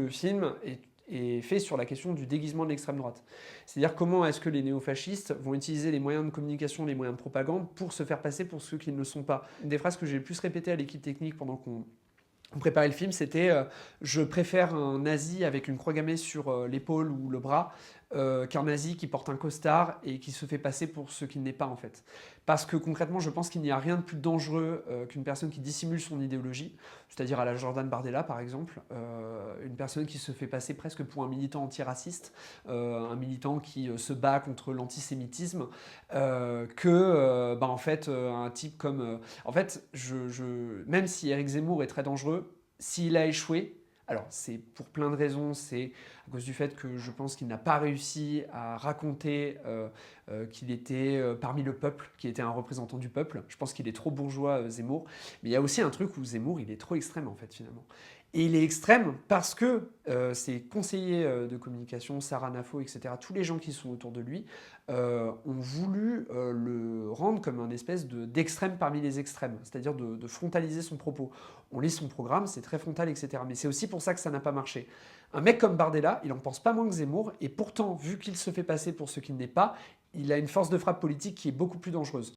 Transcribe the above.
le film est fait sur la question du déguisement de l'extrême droite. C'est-à-dire comment est-ce que les néofascistes vont utiliser les moyens de communication, les moyens de propagande pour se faire passer pour ceux qui ne le sont pas. Une des phrases que j'ai le plus répétées à l'équipe technique pendant qu'on préparait le film, c'était je préfère un nazi avec une croix gammée sur l'épaule ou le bras qu'un nazi qui porte un costard et qui se fait passer pour ce qu'il n'est pas en fait. Parce que concrètement, je pense qu'il n'y a rien de plus dangereux qu'une personne qui dissimule son idéologie, c'est-à-dire à la Jordan Bardella par exemple, une personne qui se fait passer presque pour un militant antiraciste, un militant qui se bat contre l'antisémitisme, en fait, un type comme... en fait, même si Éric Zemmour est très dangereux, s'il a échoué, alors c'est pour plein de raisons, c'est à cause du fait que je pense qu'il n'a pas réussi à raconter qu'il était parmi le peuple, qu'il était un représentant du peuple. Je pense qu'il est trop bourgeois, Zemmour. Mais il y a aussi un truc où Zemmour, il est trop extrême en fait finalement. Et il est extrême parce que ses conseillers de communication, Sarah Nafo, etc., tous les gens qui sont autour de lui, ont voulu le rendre comme un espèce d'extrême parmi les extrêmes, c'est-à-dire de frontaliser son propos. On lit son programme, c'est très frontal, etc. Mais c'est aussi pour ça que ça n'a pas marché. Un mec comme Bardella, il en pense pas moins que Zemmour, et pourtant, vu qu'il se fait passer pour ce qu'il n'est pas, il a une force de frappe politique qui est beaucoup plus dangereuse.